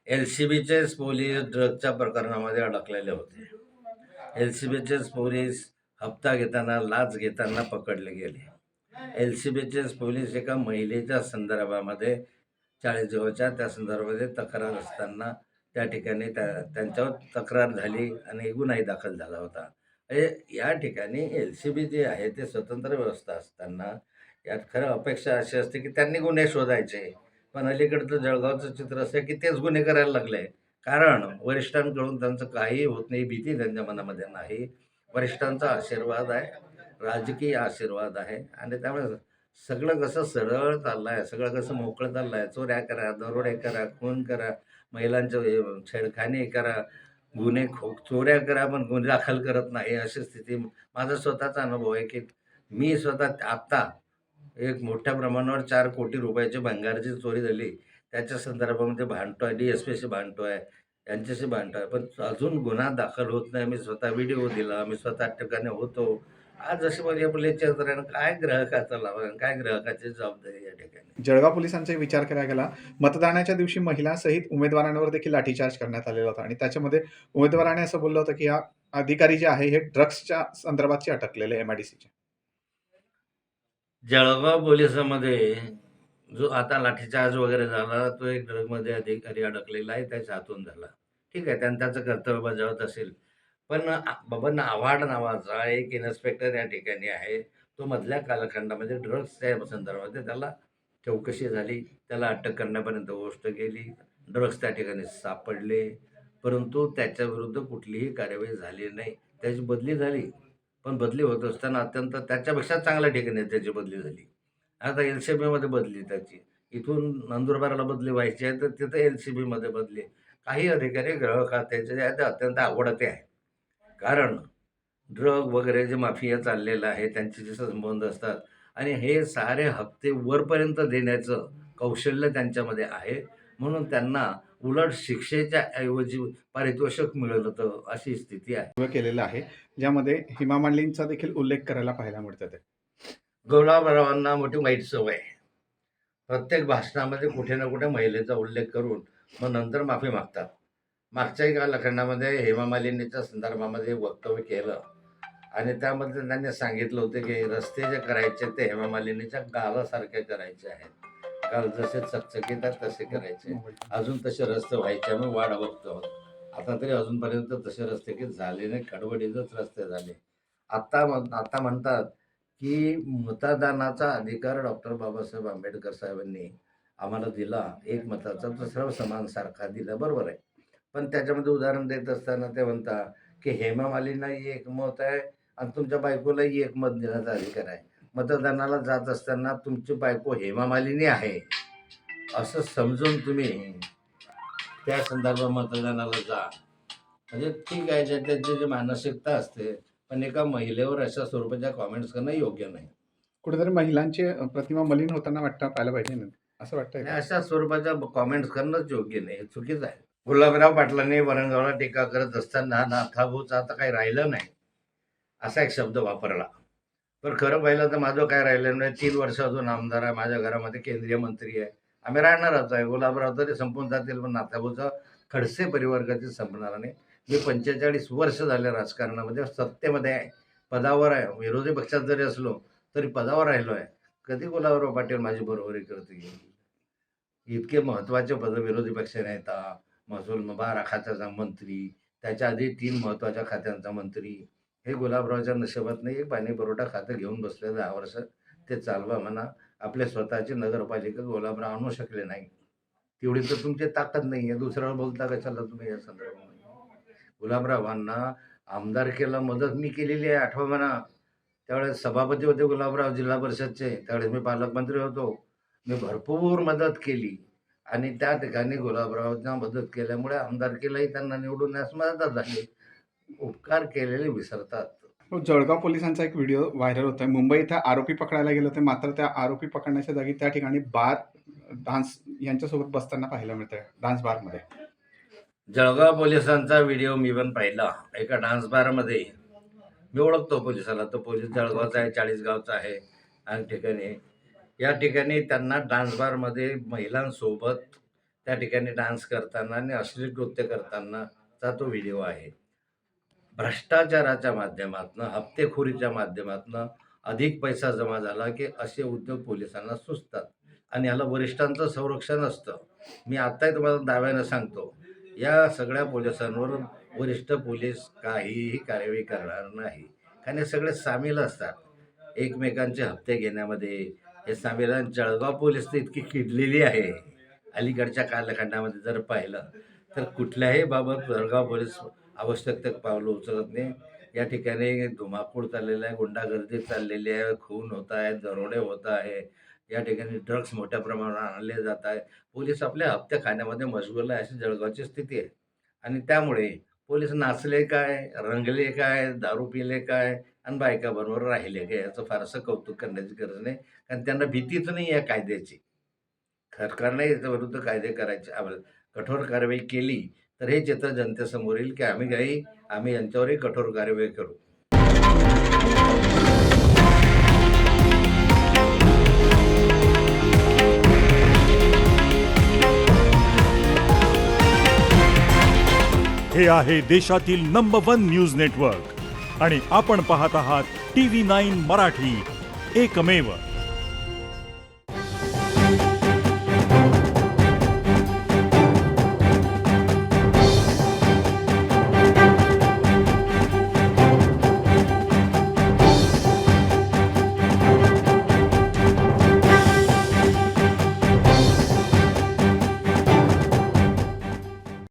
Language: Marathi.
LCBचेच पोलीस ड्रगच्या प्रकरणामध्ये अडकलेले होते. LCBचेच पोलीस हप्ता घेताना, लाच घेताना पकडले गेले. LCBचेच पोलीस एका महिलेच्या संदर्भामध्ये 40 जवळच्या त्या संदर्भामध्ये तक्रार असताना त्या ठिकाणी त्यांच्यावर तक्रार झाली आणि गुन्हाही दाखल झाला होता. या ठिकाणी LCB जे आहे ते स्वतंत्र व्यवस्था असताना यात खरं अपेक्षा अशी असते की त्यांनी गुन्हे शोधायचे. पण अलीकडचं जळगावचं चित्र असं आहे की तेच गुन्हे करायला लागले. कारण वरिष्ठांकडून त्यांचं काहीही होत नाही, भीती त्यांच्या मनामध्ये नाही. वरिष्ठांचा आशीर्वाद आहे, राजकीय आशीर्वाद आहे आणि त्यामुळे सगळं कसं सरळ चाललं आहे, सगळं कसं मोकळं चाललं आहे. चोऱ्या करा, दरोडे करा, खून करा, महिलांच्या छेडखानी करा, चोऱ्या करा पण गुन्हे दाखल करत नाही, अशी स्थिती. माझा स्वतःचा अनुभव आहे की मी स्वतः आत्ता एक मोठ्या प्रमाणावर 4 कोटी रुपयाची भंगाराची चोरी झाली. त्याच्या संदर्भामध्ये भांडतोय, DSPशी भांडतोय, यांच्याशी भांडतोय. पण अजून गुन्हा दाखल होत नाही. मी स्वतः व्हिडिओ दिला. मी स्वतः ठिकाणी होतो. आज अशी माझी आपली चरित्र काय ग्राहकाचा लाभ आणि काय ग्राहकाची जबाबदारी या ठिकाणी. जळगाव पोलिसांचा विचार करायला गेला, मतदानाच्या दिवशी महिलांसहित उमेदवारांवर देखील लाठीचार्ज करण्यात आलेला होता आणि त्याच्यामध्ये उमेदवाराने असं बोललं होतं की हा अधिकारी जे आहे हे ड्रग्सच्या संदर्भात अटकलेले MIDCचे. जळगाव पोलिसामध्ये जो आता लाठीचार्ज वगैरे झाला, तो एक ड्रगमध्ये अधिकारी अडकलेला आहे, त्याच्या हातून झाला. ठीक आहे, त्यानं त्याचं कर्तव्य बजावत असेल. पण बबन आव्हाड नावाचा एक इन्स्पेक्टर या ठिकाणी आहे. तो मधल्या कालखंडामध्ये ड्रग्सच्या संदर्भात त्याला चौकशी झाली. त्याला अटक करण्यापर्यंत गोष्ट गेली. ड्रग्स त्या ठिकाणी सापडले. परंतु त्याच्याविरुद्ध कुठलीही कार्यवाही झाली नाही. त्याची बदली झाली. पण बदली होत असताना अत्यंत त्याच्यापेक्षा चांगल्या ठिकाणी त्याची बदली झाली. आता LCBमध्ये बदली त्याची. इथून नंदुरबारला बदली व्हायची आहे, तर तिथं LCBमध्ये बदली. काही अधिकारी गृह खात्याचे जे आहे ते अत्यंत आवडते आहे. कारण ड्रग वगैरे जे माफिया चाललेलं आहे, त्यांचे जे संबंध असतात आणि हे सारे हप्ते वरपर्यंत देण्याचं कौशल्य त्यांच्यामध्ये आहे. म्हणून त्यांना उलट शिक्षेच्या ऐवजी पारितोषिक मिळत होतं, अशी स्थिती आहे. केलेलं आहे, ज्यामध्ये हेमा मालिनीचा देखील उल्लेख करायला पाहायला मिळतं. गुलाबरावांना मोठी वाईट सवय आहे. प्रत्येक भाषणामध्ये कुठे ना कुठे महिलेचा उल्लेख करून मग नंतर माफी मागतात. मागच्याही कालखंडामध्ये हेमा मालिनीच्या संदर्भामध्ये वक्तव्य केलं आणि त्यामध्ये त्यांनी सांगितलं होतं की रस्ते जे करायचे ते हेमा मालिनीच्या गालासारखे करायचे आहेत. गाल जसे चकचकीत आहेत तसे करायचे. अजून तसे रस्ते व्हायचे, आम्ही वाढ बघतो. आता तरी अजूनपर्यंत तसे रस्ते काही झाले नाही, खडबडीतच रस्ते झाले. आता म्हणतात की मतदानाचा अधिकार डॉक्टर बाबासाहेब आंबेडकर साहेबांनी आम्हाला दिला, एक मताचा तर सर्व समान सारखा दिला, बरोबर आहे. पण त्याच्यामध्ये उदाहरण देत असताना ते म्हणतात की हेमा मालिनीलाही एक मत आहे आणि तुमच्या बायकोलाही एक मत देण्याचा अधिकार आहे. मतदानाला जात असताना तुमची बायको हेमा मालिनी आहे असं समजून तुम्ही त्या संदर्भात मतदानाला जा. म्हणजे ठीक आहे, त्याची जी मानसिकता असते, पण एका महिलेवर अशा स्वरूपाच्या कॉमेंट्स करणं योग्य नाही. कुठेतरी महिलांची प्रतिमा मलिन होताना पाहायला पाहिजे ना, असं वाटतंय. अशा स्वरूपाच्या कॉमेंट्स करणंच योग्य नाही, चुकीचं आहे. गुलाबराव पाटलांनी वरणगावला टीका करत असताना नाथाभाऊचं आता काही राहिलं नाही असा एक शब्द वापरला. पण खरं पाहिलं तर माझं काय राहिलं नाही. 3 वर्ष अजून आमदार आहे, माझ्या घरामध्ये केंद्रीय मंत्री आहे, आम्ही राहणारच आहे. गुलाबराव तरी संपून जातील, पण नाथाभाऊचा खडसे परिवार कधी संपणार नाही. मी 45 वर्ष झाले राजकारणामध्ये, सत्तेमध्ये आहे, पदावर आहे. विरोधी पक्षात जरी असलो तरी पदावर राहिलो आहे. कधी गुलाबराव पाटील माझी बरोबरी करतील? इतके महत्त्वाचे पद, विरोधी पक्ष नेता, महसूल 12 खात्याचा मंत्री, त्याच्या आधी 3 महत्त्वाच्या खात्यांचा मंत्री. हे गुलाबरावच्या नशिबात नाही. एक पाणी पुरवठा खातं घेऊन बसले 10 वर्ष, ते चालवा म्हणा. आपल्या स्वतःची नगरपालिका गुलाबराव आणू शकले नाही. तेवढी तर तुमची ताकद नाही आहे. दुसऱ्यावर बोलता कशाला तुम्ही या संदर्भामध्ये? गुलाबरावांना आमदारकीला मदत मी केलेली आहे, आठवा म्हणा. त्यावेळेस सभापती होते गुलाबराव जिल्हा परिषदचे, त्यावेळेस मी पालकमंत्री होतो. मी भरपूर मदत केली आणि त्या ठिकाणी गुलाबरावांना मदत केल्यामुळे आमदारकीलाही त्यांना निवडून येण्यास मदत झाली. उपकार केलेले विसरतात. जळगाव पोलिसांचा एक व्हिडिओ व्हायरल होतोय. मुंबई इथं आरोपी पकडायला गेले होते, मात्र त्या आरोपी पकडण्याच्या जागी त्या ठिकाणी बार डान्स यांच्यासोबत बसताना पाहायला मिळतंय, डान्स बारमध्ये. जळगाव पोलिसांचा व्हिडिओ मी पण पाहिला. एका डान्स बारमध्ये मी ओळखतो पोलिसाला, तो पोलीस जळगावचा आहे, 40 गावचा आहे. आणि या ठिकाणी त्यांना डान्स बारमध्ये महिलांसोबत त्या ठिकाणी डान्स करताना आणि अश्लील नृत्य करतानाचा तो व्हिडिओ आहे. भ्रष्टाचाराच्या माध्यमातनं, हप्तेखोरीच्या माध्यमातनं अधिक पैसा जमा झाला, की असे उद्योग पोलिसांना सुचतात आणि याला वरिष्ठांचं संरक्षण असतं. मी आत्ताही तुम्हाला दाव्यानं सांगतो, या सगळ्या पोलिसांवर वरिष्ठ पोलीस काहीही कार्यवाही करणार नाही. कारण हे सगळे सामील असतात. एकमेकांचे हप्ते घेण्यामध्ये हे सामील आणि जळगाव पोलीस तर इतकी किडलेली आहे. अलीकडच्या कालखंडामध्ये जर पाहिलं तर कुठल्याही बाबत जळगाव पोलीस आवश्यक ते पावलं उचलत नाही. या ठिकाणी धुमाकूळ चाललेला आहे, गुंडागर्दी चाललेली आहे, खून होत आहेत, दरोडे होत आहे. या ठिकाणी ड्रग्स मोठ्या प्रमाणावर आणले जात आहे. पोलीस आपल्या हप्ते खाण्यामध्ये मशगूल आहे, अशी जळगावची स्थिती आहे. आणि त्यामुळे पोलीस नाचले काय, रंगले काय, दारू पिले काय आणि बायकाबरोबर राहिले काय याचं फारसं कौतुक करण्याची गरज नाही. कारण त्यांना भीतीच नाही आहे कायद्याची. सरकारने याच्या विरुद्ध कायदे करायचे कठोर कारवाई केली तर हे चित्र जनतेसमोर येईल, की आम्ही यांच्यावरही कठोर कारवाई करू. हे आहे देशातील नंबर 1 न्यूज नेटवर्क आणि आपण पाहत आहात TV9 मराठी, एकमेव.